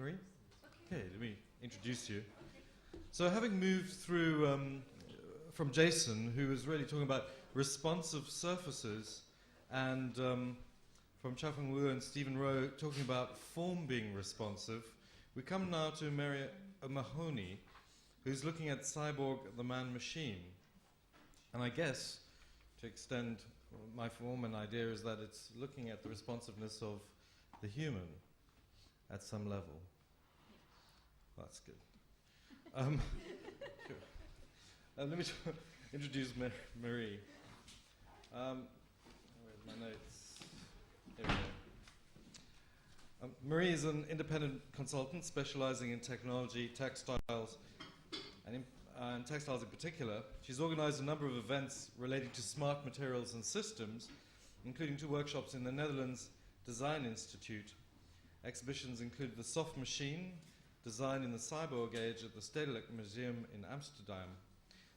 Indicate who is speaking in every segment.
Speaker 1: Marie? Okay, let me introduce you. So having moved through from Jason, who was really talking about responsive surfaces, and from Chiafang Wu and Stephen Rowe talking about form being responsive, we come now to Mary O'Mahony, who's looking at Cyborg, the man-machine. And I guess, to extend my form and idea, is that it's looking at the responsiveness of the human at some level. That's good. Sure. Let me introduce Marie. Where's my notes? Here we go. Marie is an independent consultant specializing in technology, textiles, and textiles in particular. She's organized a number of events relating to smart materials and systems, including 2 workshops in the Netherlands Design Institute. Exhibitions include The Soft Machine, Design in the Cyborg Age at the Stedelijk Museum in Amsterdam.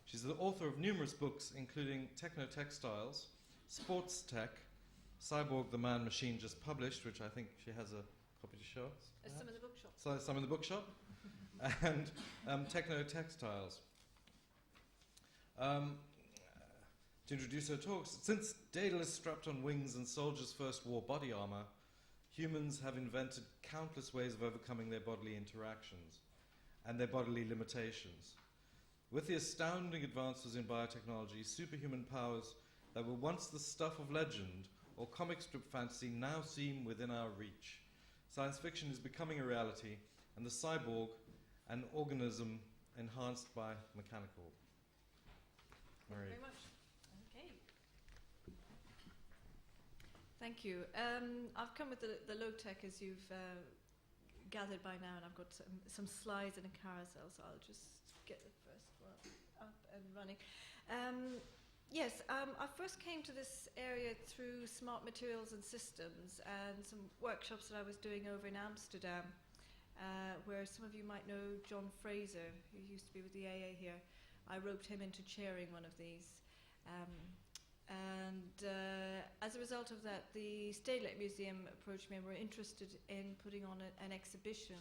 Speaker 1: She's the author of numerous books, including Techno-Textiles, Sports Tech, Cyborg, the Man-Machine, just published, which I think she has a copy to show us.
Speaker 2: Some in the bookshop.
Speaker 1: So, some in the bookshop. And Techno-Textiles. To introduce her talks, since Daedalus strapped on wings and soldiers first wore body armor, humans have invented countless ways of overcoming their bodily interactions and their bodily limitations. With the astounding advances in biotechnology, superhuman powers that were once the stuff of legend or comic strip fantasy now seem within our reach. Science fiction is becoming a reality, and the cyborg, an organism enhanced by mechanical. Marie.
Speaker 2: Thank you very much. Okay. Thank you. I've come with the low tech, as you've gathered by now, and I've got some slides and a carousel, so I'll just get the first one up and running. Yes, I first came to this area through smart materials and systems and some workshops that I was doing over in Amsterdam, where some of you might know John Fraser, who used to be with the AA here. I roped him into chairing one of these. As a result of that, the Stedelijk Museum approached me and were interested in putting on an exhibition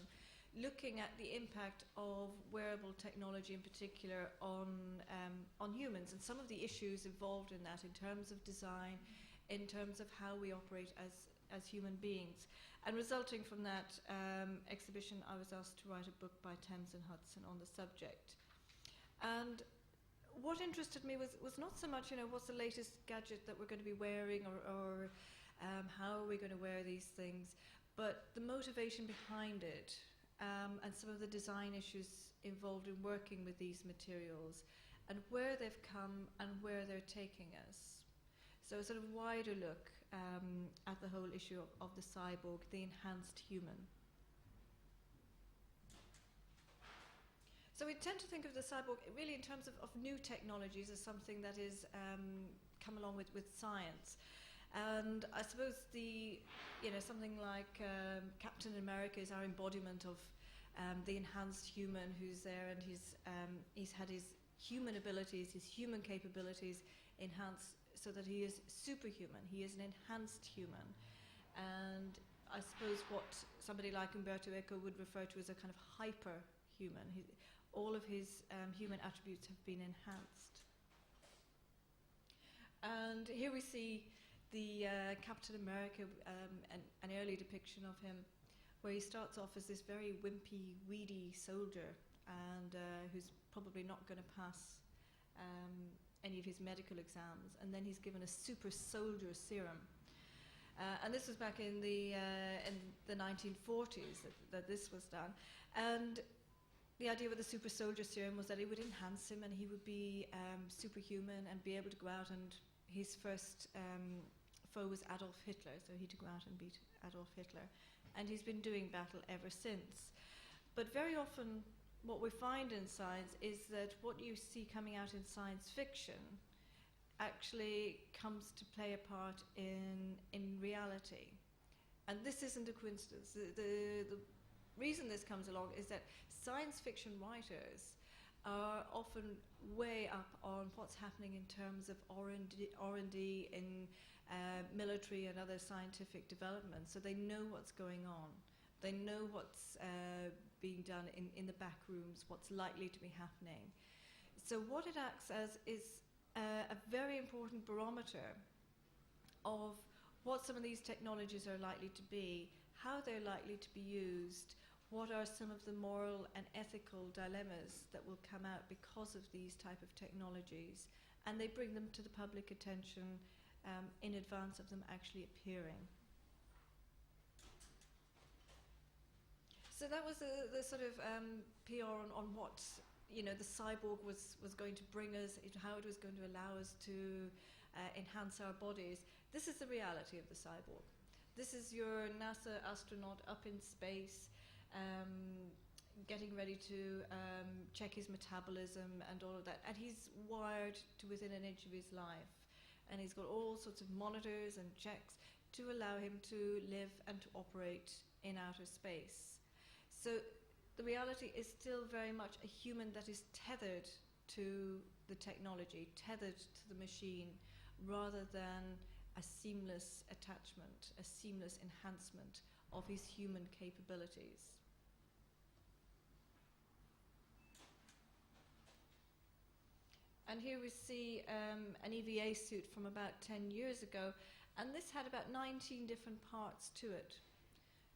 Speaker 2: looking at the impact of wearable technology in particular on humans and some of the issues involved in that in terms of design, in terms of how we operate as human beings. And resulting from that exhibition, I was asked to write a book by Thames and Hudson on the subject. And what interested me was not so much, what's the latest gadget that we're going to be wearing or how are we going to wear these things, but the motivation behind it and some of the design issues involved in working with these materials and where they've come and where they're taking us. So a sort of wider look at the whole issue of the cyborg, the enhanced human. So we tend to think of the cyborg really in terms of new technologies as something that is come along with science. And I suppose something like Captain America is our embodiment of the enhanced human who's there, and he's had his human abilities, his human capabilities enhanced so that he is superhuman. He is an enhanced human. And I suppose what somebody like Umberto Eco would refer to as a kind of hyper-human. All of his human attributes have been enhanced. And here we see the Captain America, an early depiction of him, where he starts off as this very wimpy, weedy soldier, and who's probably not going to pass any of his medical exams, and then he's given a super soldier serum. And this was back in the 1940s that this was done. And the idea with the super soldier serum was that it would enhance him and he would be superhuman and be able to go out, and his first foe was Adolf Hitler, so he had to go out and beat Adolf Hitler. And he's been doing battle ever since. But very often what we find in science is that what you see coming out in science fiction actually comes to play a part in reality. And this isn't a coincidence. The reason this comes along is that science fiction writers are often way up on what's happening in terms of R&D in military and other scientific development. So they know what's going on. They know what's being done in the back rooms, what's likely to be happening. So what it acts as is a very important barometer of what some of these technologies are likely to be, how they're likely to be used, what are some of the moral and ethical dilemmas that will come out because of these type of technologies, and they bring them to the public attention in advance of them actually appearing. So that was the sort of PR on what the cyborg was going to bring us, how it was going to allow us to enhance our bodies. This is the reality of the cyborg. This is your NASA astronaut up in space, getting ready to check his metabolism and all of that. And he's wired to within an inch of his life. And he's got all sorts of monitors and checks to allow him to live and to operate in outer space. So the reality is still very much a human that is tethered to the technology, tethered to the machine, rather than a seamless attachment, a seamless enhancement of his human capabilities. And here we see an EVA suit from about 10 years ago, and this had about 19 different parts to it.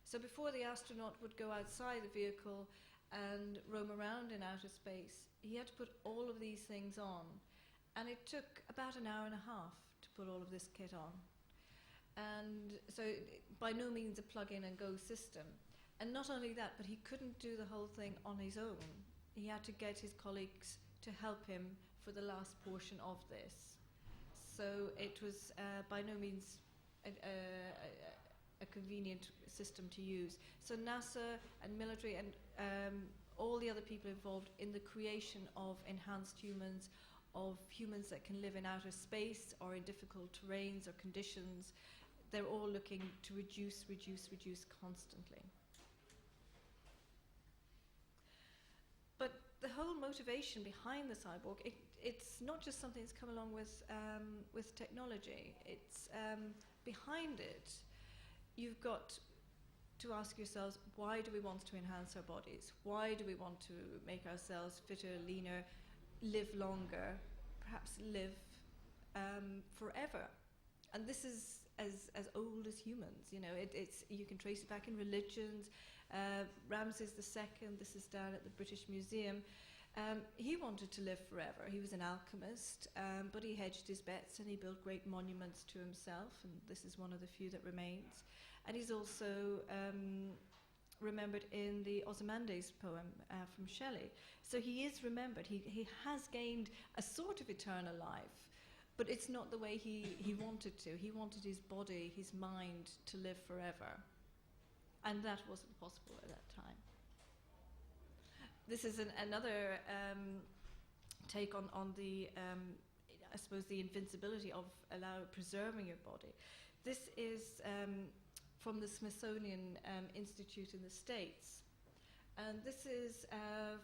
Speaker 2: So before the astronaut would go outside the vehicle and roam around in outer space, he had to put all of these things on. And it took about an hour and a half to put all of this kit on. And so by no means a plug-in-and-go system. And not only that, but he couldn't do the whole thing on his own. He had to get his colleagues to help him for the last portion of this. So it was by no means a convenient system to use. So NASA and military and all the other people involved in the creation of enhanced humans, of humans that can live in outer space or in difficult terrains or conditions, they're all looking to reduce constantly. But the whole motivation behind the cyborg, it's not just something that's come along with technology. It's behind it. You've got to ask yourselves, why do we want to enhance our bodies? Why do we want to make ourselves fitter, leaner, live longer, perhaps live forever? And this is as old as humans. It's you can trace it back in religions. Ramses II, this is down at the British Museum, he wanted to live forever. He was an alchemist, but he hedged his bets and he built great monuments to himself, and this is one of the few that remains. And he's also remembered in the Ozymandias poem from Shelley. So he is remembered. He has gained a sort of eternal life, but it's not the way he wanted to. He wanted his body, his mind to live forever. And that wasn't possible at that time. This is another take on the, I suppose, the invincibility of preserving your body. This is from the Smithsonian Institute in the States. And this is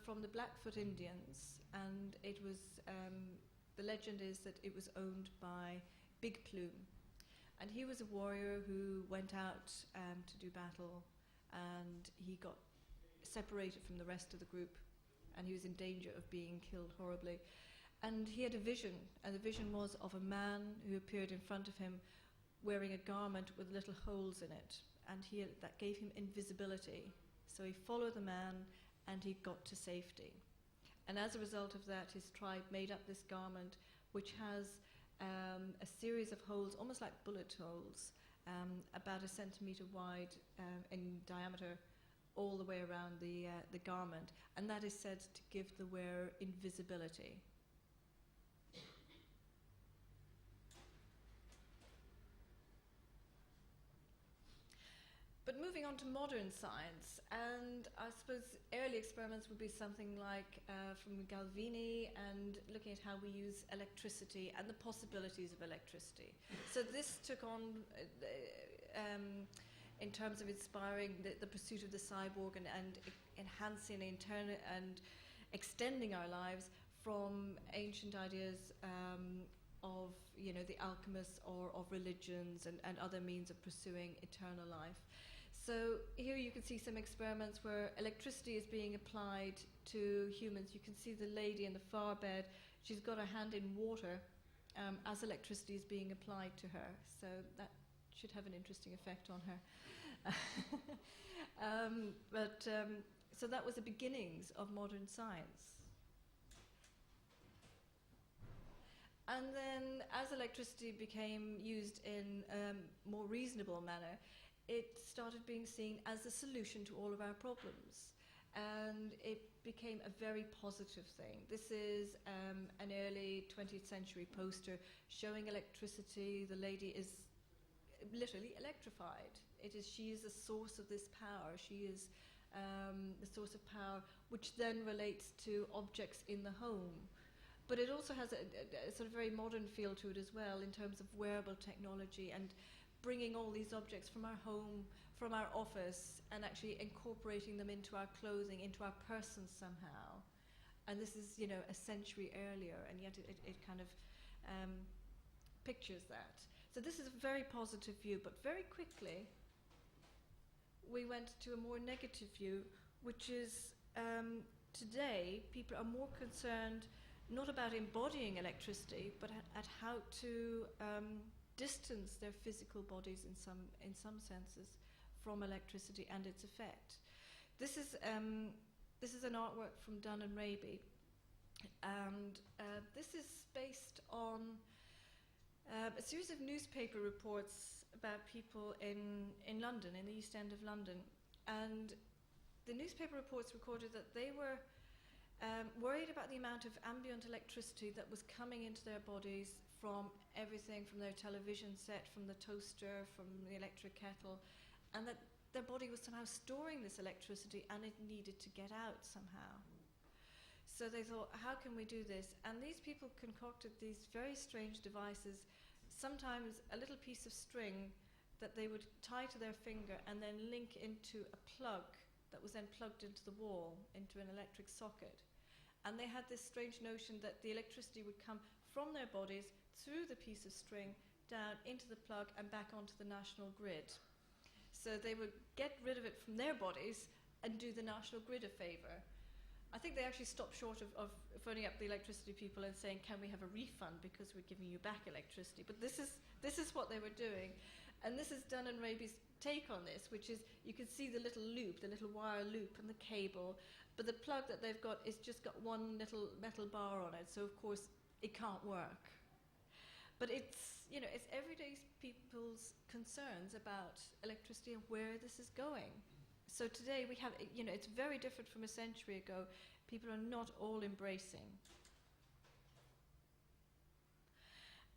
Speaker 2: from the Blackfoot Indians. And it was, the legend is that it was owned by Big Plume. And he was a warrior who went out to do battle, and he got separated from the rest of the group, and he was in danger of being killed horribly. And he had a vision, and the vision was of a man who appeared in front of him wearing a garment with little holes in it, and that gave him invisibility. So he followed the man, and he got to safety. And as a result of that, his tribe made up this garment, which has a series of holes, almost like bullet holes, about 1 centimetre wide in diameter, all the way around the garment, and that is said to give the wearer invisibility. But moving on to modern science, and I suppose early experiments would be something like from Galvini, and looking at how we use electricity and the possibilities of electricity. So this took on, in terms of inspiring the pursuit of the cyborg and enhancing and extending our lives from ancient ideas of the alchemists or of religions and other means of pursuing eternal life. So here you can see some experiments where electricity is being applied to humans. You can see the lady in the far bed. She's got her hand in water as electricity is being applied to her. So that should have an interesting effect on her. So that was the beginnings of modern science. And then as electricity became used in a more reasonable manner, it started being seen as a solution to all of our problems. And it became a very positive thing. This is an early 20th century poster showing electricity. The lady is literally electrified. She is the source of this power. She is the source of power, which then relates to objects in the home. But it also has a sort of very modern feel to it as well, in terms of wearable technology and bringing all these objects from our home, from our office, and actually incorporating them into our clothing, into our persons somehow. And this is, a century earlier, and yet it kind of pictures that. So this is a very positive view, but very quickly we went to a more negative view, which is today people are more concerned not about embodying electricity, but at how to distance their physical bodies in some senses from electricity and its effect. This is an artwork from Dunn and Raby, and this is based on a series of newspaper reports about people in London, in the East End of London, and the newspaper reports recorded that they were worried about the amount of ambient electricity that was coming into their bodies from everything, from their television set, from the toaster, from the electric kettle, and that their body was somehow storing this electricity and it needed to get out somehow. So they thought, how can we do this? And these people concocted these very strange devices, sometimes a little piece of string that they would tie to their finger and then link into a plug that was then plugged into the wall, into an electric socket. And they had this strange notion that the electricity would come from their bodies through the piece of string down into the plug and back onto the national grid. So they would get rid of it from their bodies and do the national grid a favour. I think they actually stopped short of phoning up the electricity people and saying, can we have a refund because we're giving you back electricity? But this is what they were doing. And this is Dunn and Raby's take on this, which is you can see the little loop, the little wire loop and the cable, but the plug that they've got is just got one little metal bar on it, so of course it can't work. But it's everyday people's concerns about electricity and where this is going. So today we have, it's very different from a century ago. People are not all embracing.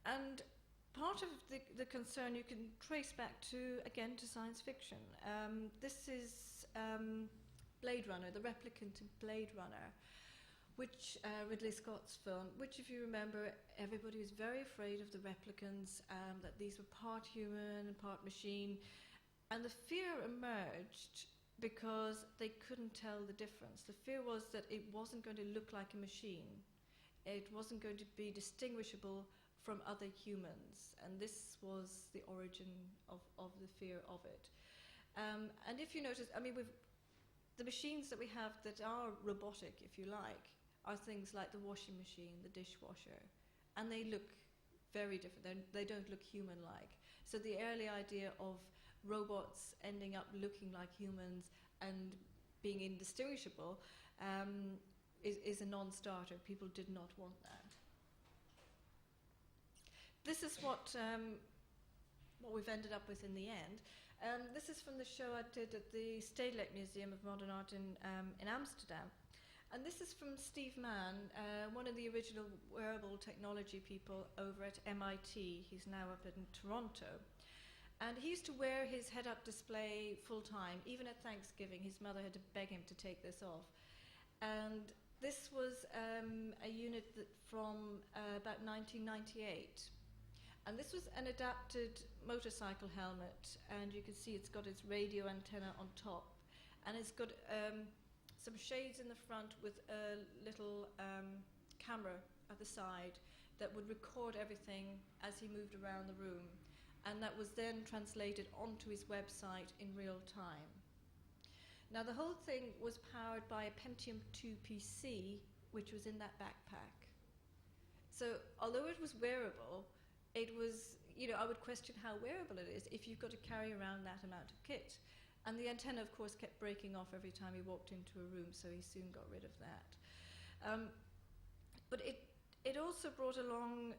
Speaker 2: And part of the concern you can trace back to science fiction. This is Blade Runner, the replicant in Blade Runner, which Ridley Scott's film, which if you remember, everybody was very afraid of the replicants, that these were part human and part machine. And the fear emerged because they couldn't tell the difference. The fear was that it wasn't going to look like a machine. It wasn't going to be distinguishable from other humans, and this was the origin of the fear of it. And if you notice, the machines that we have that are robotic, if you like, are things like the washing machine, the dishwasher, and they look very different. They don't look human-like. So the early idea of robots ending up looking like humans and being indistinguishable is a non-starter. People did not want that. This is what we've ended up with in the end. This is from the show I did at the Stedelijk Museum of Modern Art in Amsterdam. And this is from Steve Mann, one of the original wearable technology people over at MIT. He's now up in Toronto. And he used to wear his head-up display full-time. Even at Thanksgiving, his mother had to beg him to take this off. And this was a unit from about 1998. And this was an adapted motorcycle helmet, and you can see it's got its radio antenna on top, and it's got some shades in the front with a little camera at the side that would record everything as he moved around the room. and that was then translated onto his website in real time. Now the whole thing was powered by a Pentium 2 PC, which was in that backpack. So although it was wearable, it was, I would question how wearable it is if you've got to carry around that amount of kit. And the antenna, of course, kept breaking off every time he walked into a room, so he soon got rid of that. But it also brought along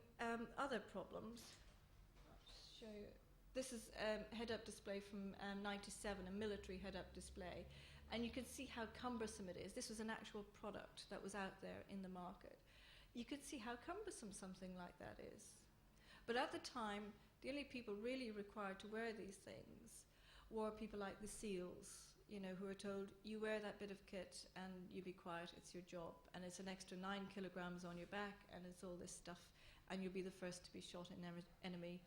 Speaker 2: other problems. I'll show you. This is a head-up display from 97, a military head-up display. And you can see how cumbersome it is. This was an actual product that was out there in the market. You could see how cumbersome something like that is. But at the time, the only people really required to wear these things were people like the SEALs, who were told, you wear that bit of kit and you be quiet, it's your job. And it's an extra 9 kilograms on your back, and it's all this stuff. And you'll be the first to be shot in enemy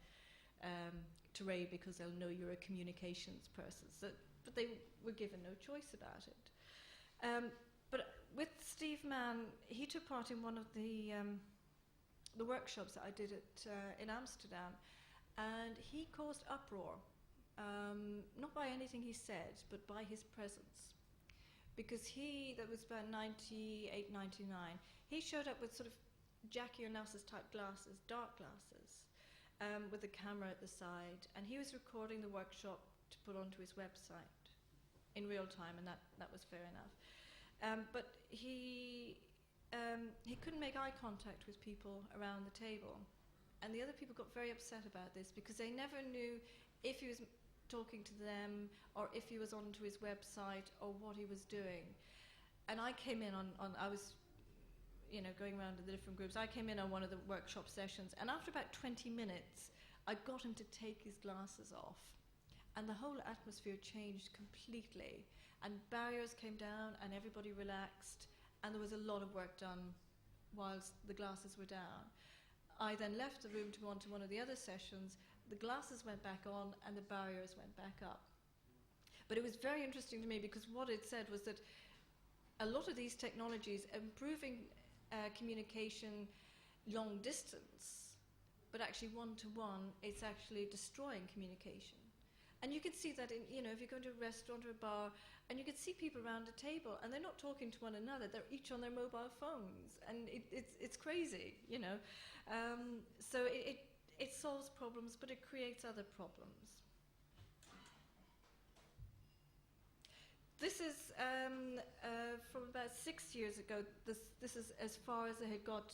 Speaker 2: terrain because they'll know you're a communications person. But they were given no choice about it. But with Steve Mann, he took part in one of the workshops that I did in Amsterdam, and he caused uproar. Not by anything he said, but by his presence. Because that was about 98, 99, he showed up with sort of Jackie Onassis type glasses, dark glasses, with a camera at the side, and he was recording the workshop to put onto his website in real time, and that was fair enough. But he couldn't make eye contact with people around the table. And the other people got very upset about this because they never knew if he was talking to them or if he was onto his website or what he was doing. And I came in I was going around to the different groups. I came in on one of the workshop sessions, and after about 20 minutes, I got him to take his glasses off. And the whole atmosphere changed completely. And barriers came down and everybody relaxed, and there was a lot of work done whilst the glasses were down. I then left the room to go on to one of the other sessions. The glasses went back on and the barriers went back up. But it was very interesting to me because what it said was that a lot of these technologies improving communication long distance, but actually one-to-one, it's actually destroying communication. And you can see that if you go into a restaurant or a bar, and you can see people around a table, and they're not talking to one another, they're each on their mobile phones, and it's crazy, So it solves problems, but it creates other problems. This is from about 6 years ago. This is as far as I had got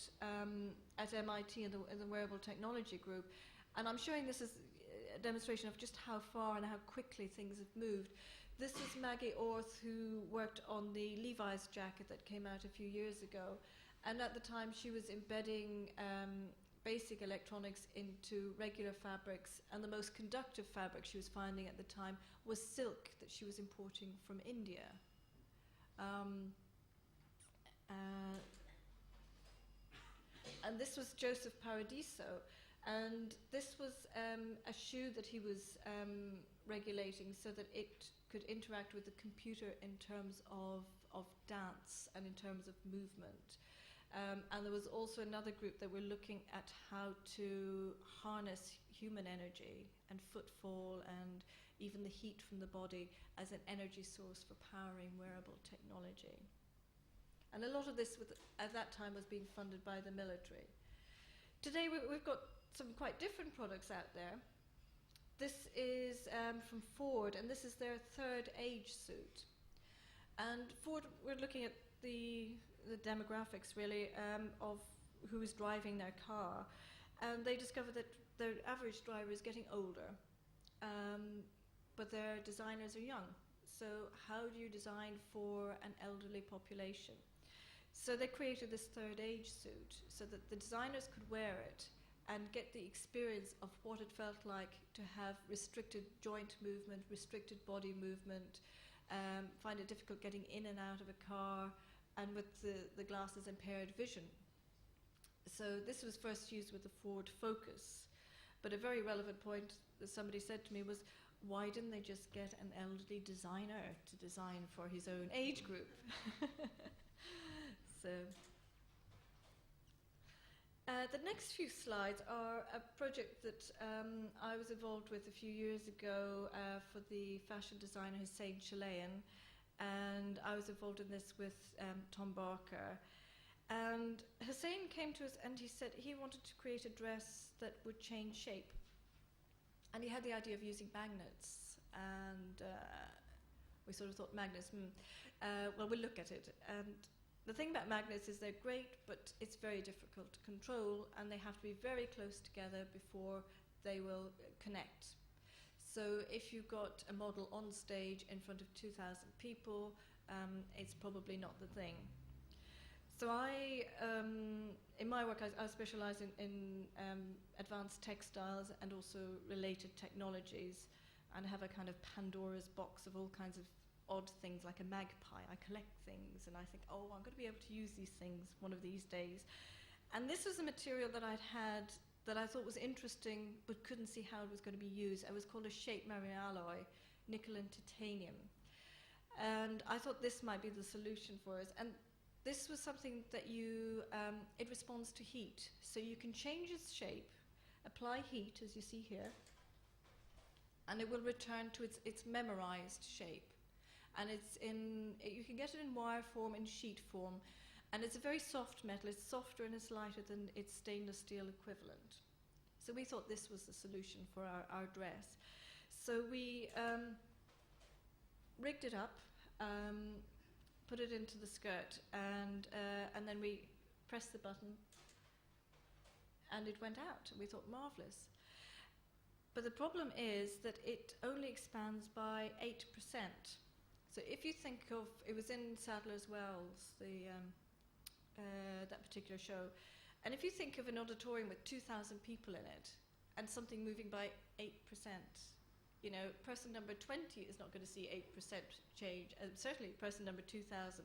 Speaker 2: at MIT in the Wearable Technology group, and I'm showing this as a demonstration of just how far and how quickly things have moved. This is Maggie Earth, who worked on the Levi's jacket that came out a few years ago, and at the time she was embedding basic electronics into regular fabrics, and the most conductive fabric she was finding at the time was silk that she was importing from India. And this was Joseph Paradiso, and this was a shoe that he was regulating so that it could interact with the computer in terms of dance and in terms of movement. And there was also another group that were looking at how to harness human energy and footfall and even the heat from the body as an energy source for powering wearable technology. And a lot of this at that time was being funded by the military. Today we've got some quite different products out there. This is from Ford, and this is their third age suit. And Ford, we're looking at the demographics really of who is driving their car, and they discovered that their average driver is getting older, but their designers are young. So how do you design for an elderly population? So they created this third age suit so that the designers could wear it and get the experience of what it felt like to have restricted joint movement, restricted body movement, find it difficult getting in and out of a car, and with the glasses impaired vision. So this was first used with the Ford Focus. But a very relevant point that somebody said to me was, why didn't they just get an elderly designer to design for his own age group? So The next few slides are a project that I was involved with a few years ago for the fashion designer Hussein Chalayan, and I was involved in this with Tom Barker. And Hussein came to us and he said he wanted to create a dress that would change shape. And he had the idea of using magnets, and we sort of thought magnets, well, we'll look at it. And the thing about magnets is they're great, but it's very difficult to control, and they have to be very close together before they will connect. So if you've got a model on stage in front of 2,000 people, it's probably not the thing. So in my work, I specialize in advanced textiles and also related technologies, and I have a kind of Pandora's box of all kinds of odd things, like a magpie. I collect things and I think, oh, I'm going to be able to use these things one of these days. And this was a material that I'd had that I thought was interesting but couldn't see how it was going to be used. It was called a shape memory alloy, nickel and titanium. And I thought this might be the solution for us. And this was something that it responds to heat. So you can change its shape, apply heat, as you see here, and it will return to its memorized shape. And you can get it in wire form, in sheet form, and it's a very soft metal. It's softer and it's lighter than its stainless steel equivalent. So we thought this was the solution for our dress. So we rigged it up, put it into the skirt, and then we pressed the button, and it went out. We thought, marvelous. But the problem is that it only expands by 8%. So if you think of, it was in Sadler's Wells, that particular show, and if you think of an auditorium with 2,000 people in it, and something moving by 8%, you know, person number 20 is not going to see 8% change, and certainly person number 2,000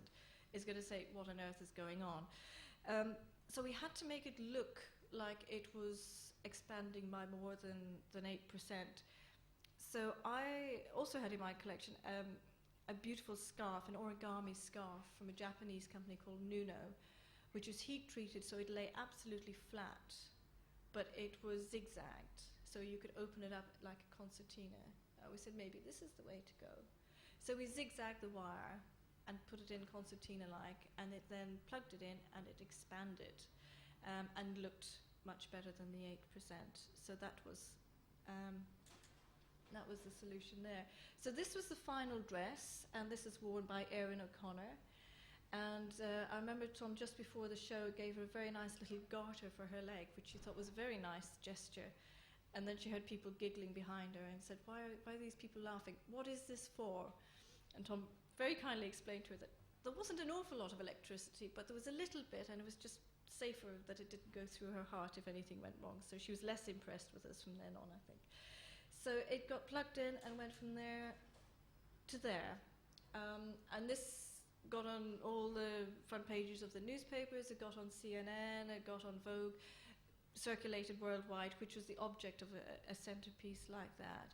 Speaker 2: is going to say, what on earth is going on? So we had to make it look like it was expanding by more than 8%. So I also had in my collection a beautiful scarf, an origami scarf from a Japanese company called Nuno, which was heat treated so it lay absolutely flat, but it was zigzagged, so you could open it up like a concertina. We said maybe this is the way to go. So we zigzagged the wire and put it in concertina-like, and it then plugged it in and it expanded and looked much better than the 8%. So that was the solution there. So this was the final dress, and this is worn by Erin O'Connor. And I remember Tom, just before the show, gave her a very nice little garter for her leg, which she thought was a very nice gesture. And then she heard people giggling behind her and said, why are these people laughing? What is this for? And Tom very kindly explained to her that there wasn't an awful lot of electricity, but there was a little bit, and it was just safer that it didn't go through her heart if anything went wrong. So she was less impressed with us from then on, I think. So it got plugged in and went from there to there. And this got on all the front pages of the newspapers, it got on CNN, it got on Vogue, circulated worldwide, which was the object of a centerpiece like that.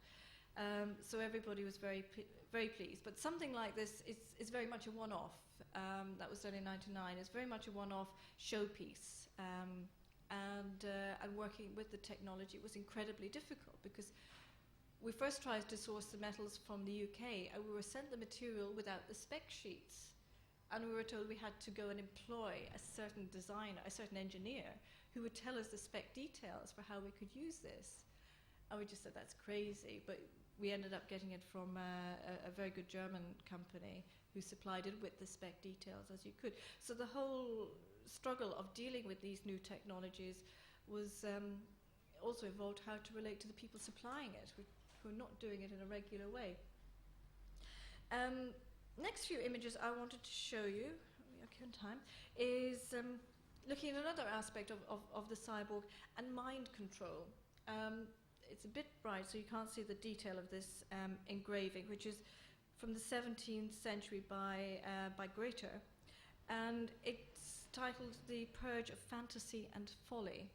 Speaker 2: So everybody was very pleased. But something like this is very much a one-off. That was done in '99. It's very much a one-off showpiece. And working with the technology was incredibly difficult because we first tried to source the metals from the UK, and we were sent the material without the spec sheets. And we were told we had to go and employ a certain designer, a certain engineer, who would tell us the spec details for how we could use this. And we just said, that's crazy. But we ended up getting it from a very good German company who supplied it with the spec details as you could. So the whole struggle of dealing with these new technologies was also involved how to relate to the people supplying it, who are not doing it in a regular way. Next few images I wanted to show you, okay on time, is looking at another aspect of the cyborg and mind control. It's a bit bright, so you can't see the detail of this engraving, which is from the 17th century by Greta, and it's titled The Purge of Fantasy and Folly.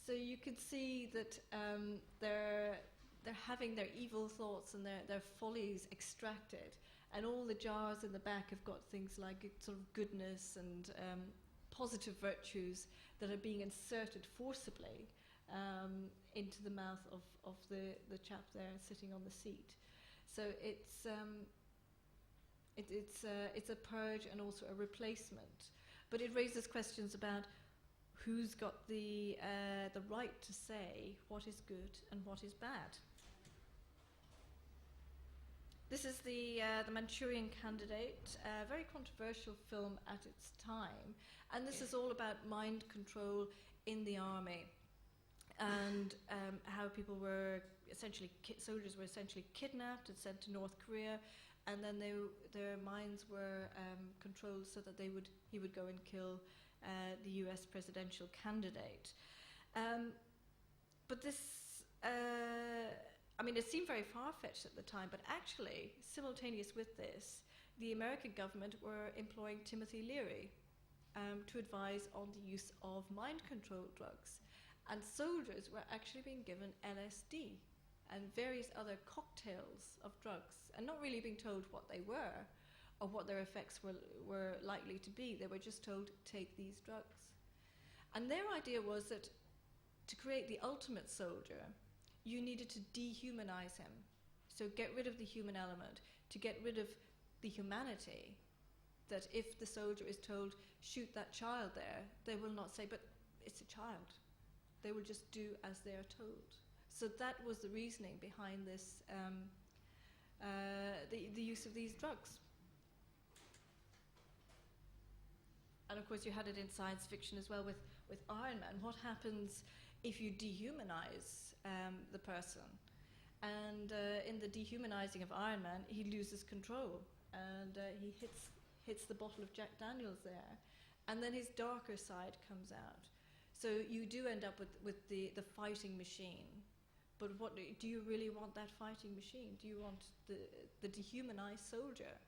Speaker 2: So you can see that they're having their evil thoughts and their follies extracted, and all the jars in the back have got things like sort of goodness and positive virtues that are being inserted forcibly into the mouth of the chap there sitting on the seat. So it's a purge and also a replacement, but it raises questions about who's got the right to say what is good and what is bad. This is the Manchurian Candidate, a very controversial film at its time, and this is all about mind control in the army, and how people were essentially soldiers were essentially kidnapped and sent to North Korea, and then their minds were controlled so that he would go and kill the U.S. presidential candidate. But this. I mean, it seemed very far-fetched at the time, but actually, simultaneous with this, the American government were employing Timothy Leary to advise on the use of mind-control drugs. And soldiers were actually being given LSD and various other cocktails of drugs, and not really being told what they were or what their effects were likely to be. They were just told, take these drugs. And their idea was that to create the ultimate soldier, you needed to dehumanize him. So get rid of the human element, to get rid of the humanity, that if the soldier is told, shoot that child there, they will not say, but it's a child. They will just do as they are told. So that was the reasoning behind this, the use of these drugs. And of course you had it in science fiction as well with Iron Man. What happens if you dehumanize the person? And in the dehumanizing of Iron Man, he loses control, and he hits the bottle of Jack Daniels there, and then his darker side comes out. So you do end up with the fighting machine. But what do you really want that fighting machine? Do you want the dehumanized soldier?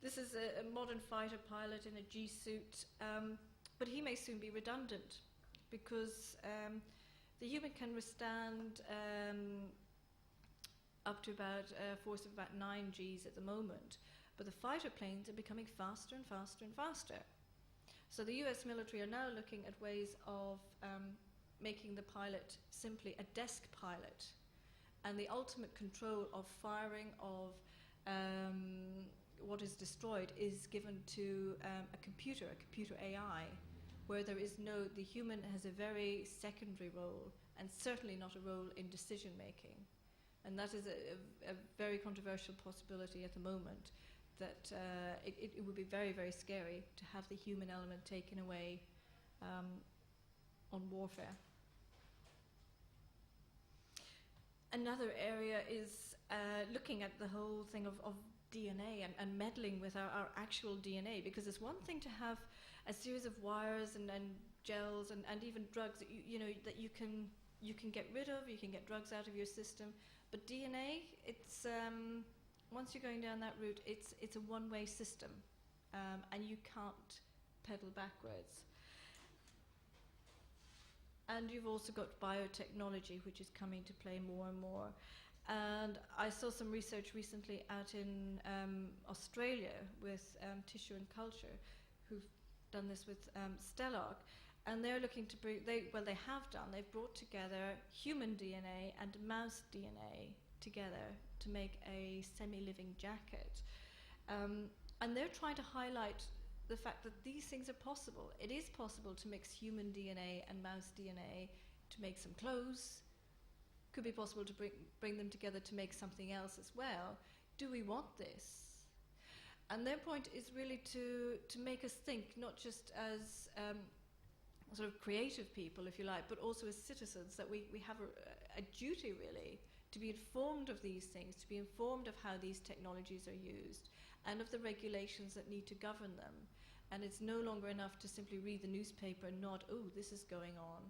Speaker 2: This is a modern fighter pilot in a G-suit, but he may soon be redundant, because the human can withstand up to about a force of about 9 Gs at the moment, but the fighter planes are becoming faster and faster and faster. So the US military are now looking at ways of making the pilot simply a desk pilot, and the ultimate control of firing of what is destroyed is given to a computer AI, where there is the human has a very secondary role, and certainly not a role in decision making. And that is a very controversial possibility at the moment, that it would be very, very scary to have the human element taken away on warfare. Another area is looking at the whole thing of DNA and meddling with our actual DNA, because it's one thing to have a series of wires and gels and even drugs that that you can get rid of. You can get drugs out of your system, but DNA, it's once you're going down that route, it's a one-way system, and you can't pedal backwards. And you've also got biotechnology, which is coming to play more and more. And I saw some research recently out in Australia with Tissue and Culture, who've done this with Stelarc, and they're looking to bring, they've brought together human DNA and mouse DNA together to make a semi-living jacket. And they're trying to highlight the fact that these things are possible. It is possible to mix human DNA and mouse DNA to make some clothes. Could be possible to bring them together to make something else as well. Do we want this? And their point is really to make us think, not just as sort of creative people, if you like, but also as citizens, that we have a duty really to be informed of these things, to be informed of how these technologies are used, and of the regulations that need to govern them. And it's no longer enough to simply read the newspaper and nod, oh, this is going on.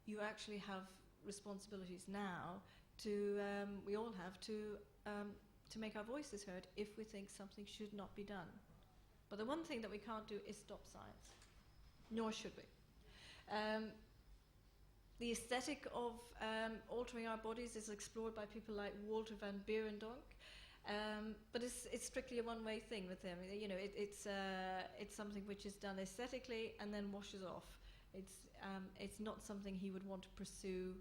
Speaker 2: You actually have responsibilities now to, we all have to make our voices heard if we think something should not be done. But the one thing that we can't do is stop science, nor should we. The aesthetic of altering our bodies is explored by people like Walter van Beirendonck, But it's strictly a one-way thing with him. You know, it's something which is done aesthetically and then washes off. It's not something he would want to pursue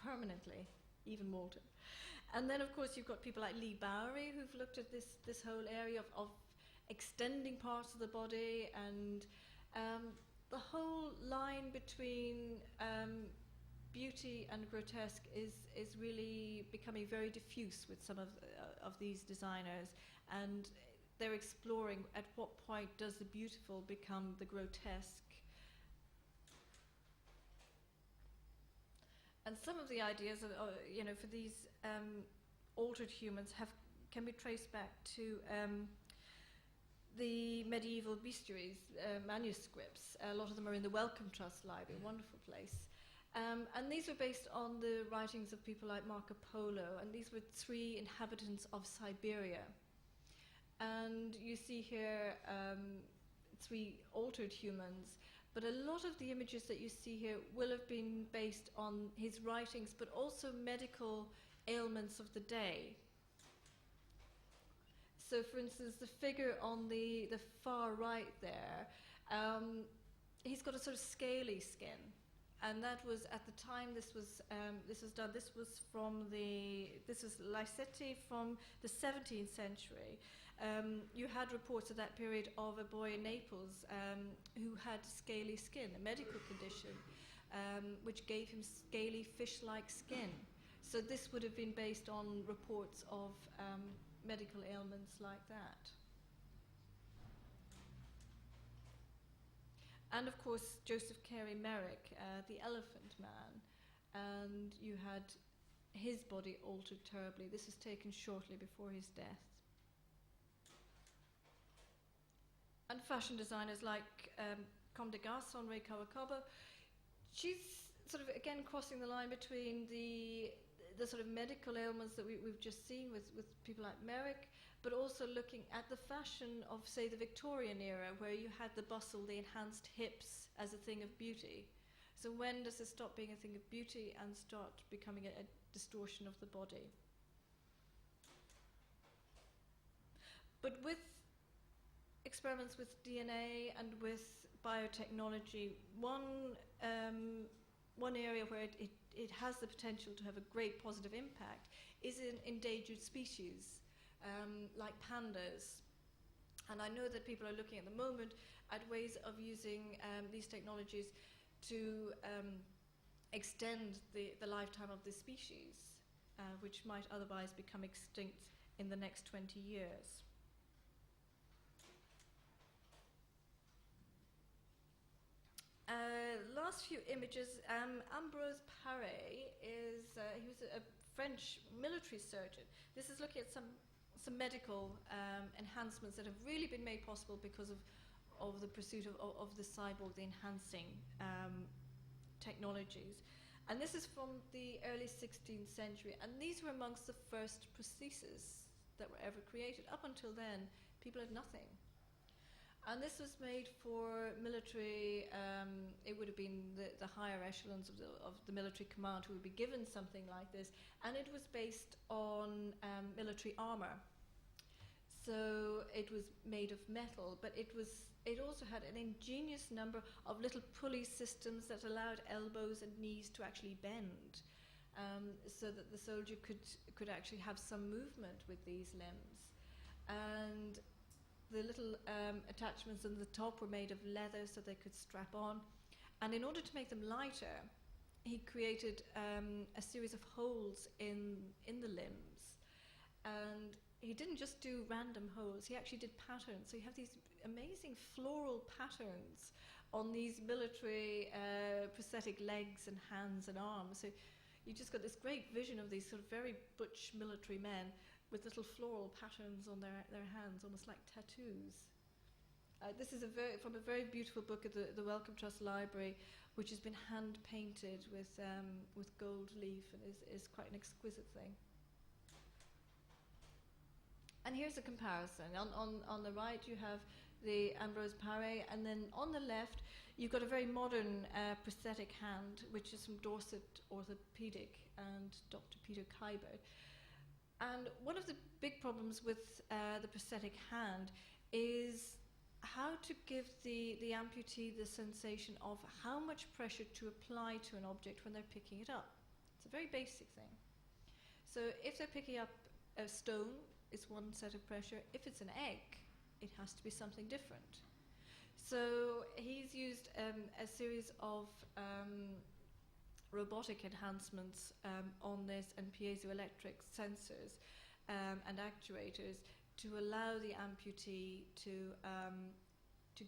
Speaker 2: permanently, even Walter. And then, of course, you've got people like Leigh Bowery who've looked at this whole area of extending parts of the body, and the whole line between beauty and grotesque is really becoming very diffuse with some of these designers, and they're exploring at what point does the beautiful become the grotesque. And some of the ideas, you know, for these altered humans can be traced back to the medieval bestiaries, manuscripts. A lot of them are in the Wellcome Trust Library, a wonderful place. And these were based on the writings of people like Marco Polo, and these were 3 inhabitants of Siberia. And you see here 3 altered humans. But a lot of the images that you see here will have been based on his writings, but also medical ailments of the day. So, for instance, the figure on the far right there, he's got a sort of scaly skin, and that was at the time this was done. This was Lycetti from the 17th century. You had reports of that period of a boy in Naples who had scaly skin, a medical condition, which gave him scaly fish-like skin. So this would have been based on reports of medical ailments like that. And of course, Joseph Carey Merrick, the Elephant Man, and you had his body altered terribly. This is taken shortly before his death. And fashion designers like Comme des Garcons, Ray Kawakaba, she's sort of again crossing the line between the sort of medical ailments that we've just seen with people like Merrick, but also looking at the fashion of, say, the Victorian era, where you had the bustle, the enhanced hips as a thing of beauty. So when does it stop being a thing of beauty and start becoming a distortion of the body? But with experiments with DNA and with biotechnology, one area where it has the potential to have a great positive impact is in endangered species, like pandas. And I know that people are looking at the moment at ways of using these technologies to extend the lifetime of the species, which might otherwise become extinct in the next 20 years. Last few images, Ambroise Paré he was a French military surgeon. This is looking at some medical enhancements that have really been made possible because of the pursuit of the cyborg, the enhancing technologies. And this is from the early 16th century, and these were amongst the first prostheses that were ever created. Up until then, people had nothing. And this was made for military, it would have been the higher echelons of the military command who would be given something like this, and it was based on military armor. So it was made of metal, but it also had an ingenious number of little pulley systems that allowed elbows and knees to actually bend, so that the soldier could actually have some movement with these limbs. And the little attachments on the top were made of leather so they could strap on. And in order to make them lighter, he created a series of holes in the limbs. And he didn't just do random holes, he actually did patterns. So you have these amazing floral patterns on these military prosthetic legs and hands and arms. So you just got this great vision of these sort of very butch military men with little floral patterns on their hands, almost like tattoos. This is from a very beautiful book at the Wellcome Trust Library, which has been hand painted with gold leaf, and is quite an exquisite thing. And here's a comparison. On the right you have the Ambroise Paré, and then on the left you've got a very modern prosthetic hand, which is from Dorset Orthopedic and Dr. Peter Kybert. And one of the big problems with the prosthetic hand is how to give the amputee the sensation of how much pressure to apply to an object when they're picking it up. It's a very basic thing. So if they're picking up a stone, it's one set of pressure. If it's an egg, it has to be something different. So he's used a series of robotic enhancements on this and piezoelectric sensors and actuators to allow the amputee to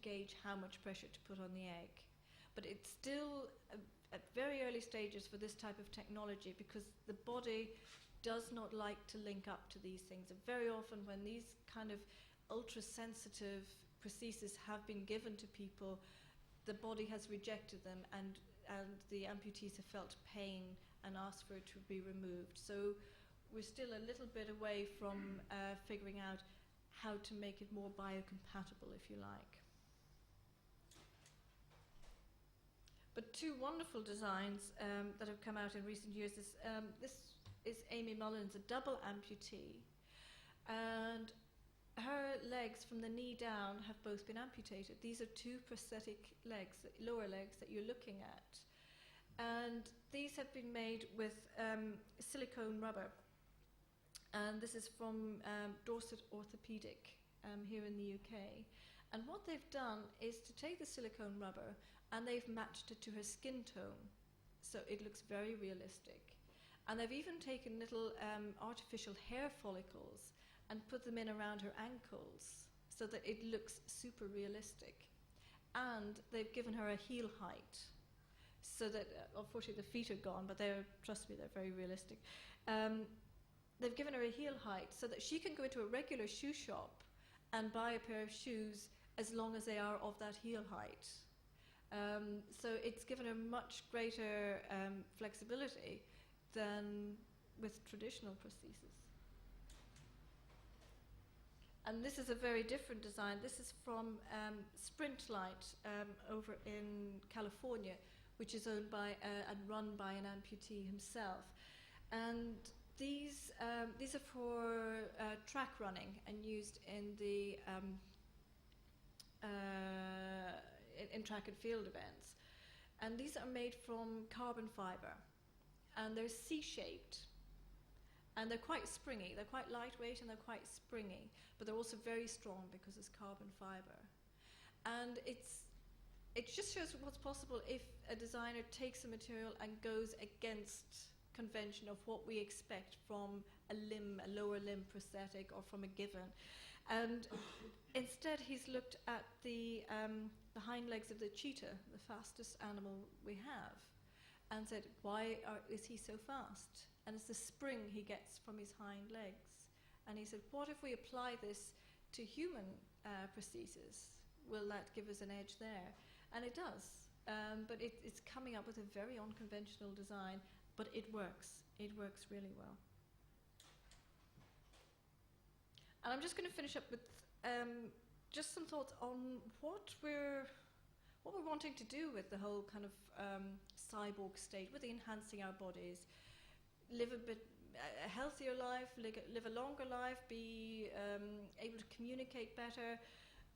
Speaker 2: gauge how much pressure to put on the egg. But it's still at very early stages for this type of technology because the body does not like to link up to these things. And very often when these kind of ultra-sensitive prostheses have been given to people, the body has rejected them and the amputees have felt pain and asked for it to be removed. So we're still a little bit away from figuring out how to make it more biocompatible, if you like. But two wonderful designs that have come out in recent years is this is Amy Mullins, a double amputee, and her legs from the knee down have both been amputated. These are two prosthetic legs, lower legs that you're looking at. And these have been made with silicone rubber. And this is from Dorset Orthopedic here in the UK. And what they've done is to take the silicone rubber and they've matched it to her skin tone. So it looks very realistic. And they've even taken little artificial hair follicles and put them in around her ankles so that it looks super realistic. And they've given her a heel height so that, unfortunately the feet are gone, but trust me, they're very realistic. They've given her a heel height so that she can go into a regular shoe shop and buy a pair of shoes as long as they are of that heel height. So it's given her much greater flexibility than with traditional prostheses. And this is a very different design. This is from Sprint Light over in California, which is owned by and run by an amputee himself. And these are for track running and used in the in track and field events. And these are made from carbon fiber, and they're C-shaped, and they're quite springy. They're quite lightweight and they're quite springy, but they're also very strong because it's carbon fiber. And it just shows what's possible if a designer takes a material and goes against convention of what we expect from a limb, a lower limb prosthetic, or from a given. And instead he's looked at the hind legs of the cheetah, the fastest animal we have, and said, why is he so fast? And it's the spring he gets from his hind legs. And he said, what if we apply this to human prostheses? Will that give us an edge there? And it does. But it's coming up with a very unconventional design, but it works. It works really well. And I'm just going to finish up with just some thoughts on what we're wanting to do with the whole kind of cyborg state, with enhancing our bodies, live a healthier life, live a longer life, be able to communicate better.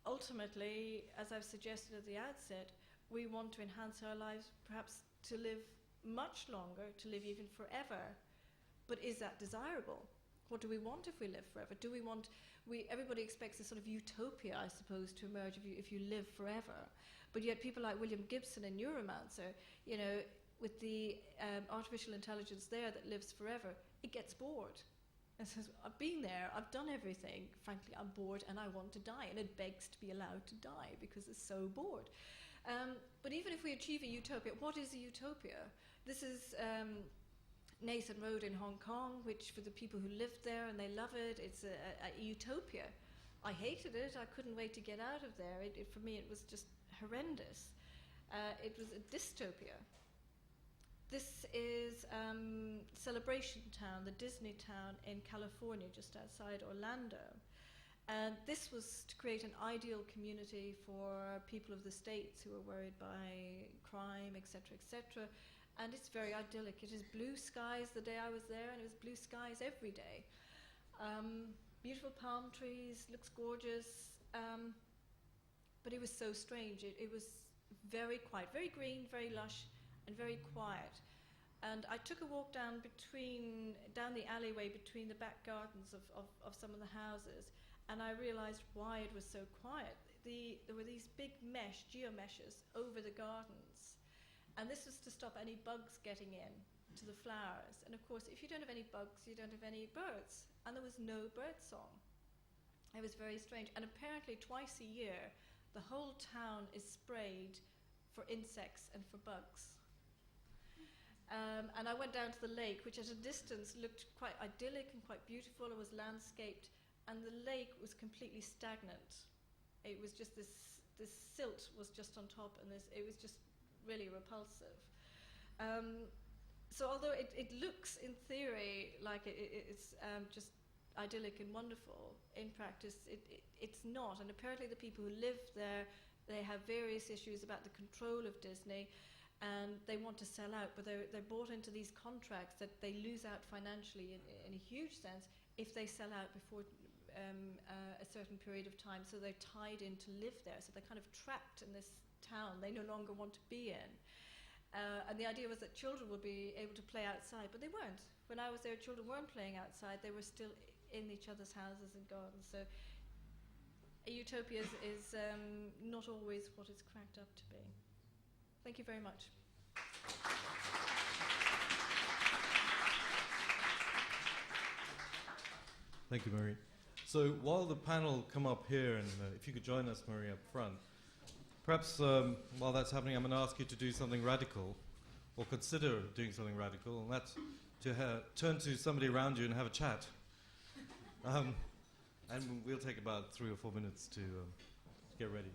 Speaker 2: Ultimately, as I've suggested at the outset, we want to enhance our lives, perhaps to live much longer, to live even forever. But is that desirable? What do we want if we live forever? Do we want? Everybody expects a sort of utopia, I suppose, to emerge if you live forever. But yet, people like William Gibson and Neuromancer, you know, with the artificial intelligence there that lives forever, it gets bored. And says, I've been there, I've done everything. Frankly, I'm bored and I want to die, and it begs to be allowed to die because it's so bored. But even if we achieve a utopia, what is a utopia? This is Nathan Road in Hong Kong, which for the people who lived there and they love it, it's a utopia. I hated it. I couldn't wait to get out of there. For me, it was just horrendous. It was a dystopia. This is Celebration Town, the Disney town in California, just outside Orlando. And this was to create an ideal community for people of the States who are worried by crime, etc., etc. And it's very idyllic. It is blue skies the day I was there, and it was blue skies every day. Beautiful palm trees, looks gorgeous, but it was so strange. It was very quiet, very green, very lush, and very quiet. And I took a walk down the alleyway between the back gardens of some of the houses, and I realized why it was so quiet. There were these big geomeshes over the gardens, and this was to stop any bugs getting in to the flowers. And of course, if you don't have any bugs, you don't have any birds, and there was no bird song. It was very strange. And apparently twice a year, the whole town is sprayed for insects and for bugs. And I went down to the lake, which at a distance looked quite idyllic and quite beautiful. It was landscaped, and the lake was completely stagnant. It was just this silt was just on top, and it was just really repulsive. So although it looks in theory like it's just idyllic and wonderful, in practice it's not. And apparently the people who live there, they have various issues about the control of Disney, and they want to sell out, but they're bought into these contracts that they lose out financially in a huge sense if they sell out before a certain period of time. So they're tied in to live there, so they're kind of trapped in this town they no longer want to be in. And the idea was that children would be able to play outside, but they weren't. When I was there, children weren't playing outside. They were still in each other's houses and gardens. So a utopia is not always what it's cracked up to be. Thank you very much.
Speaker 1: Thank you, Marie. So while the panel come up here, and if you could join us, Marie, up front, perhaps while that's happening, I'm going to ask you to do something radical, or consider doing something radical, and that's to turn to somebody around you and have a chat. And we'll take about 3 or 4 minutes to get ready.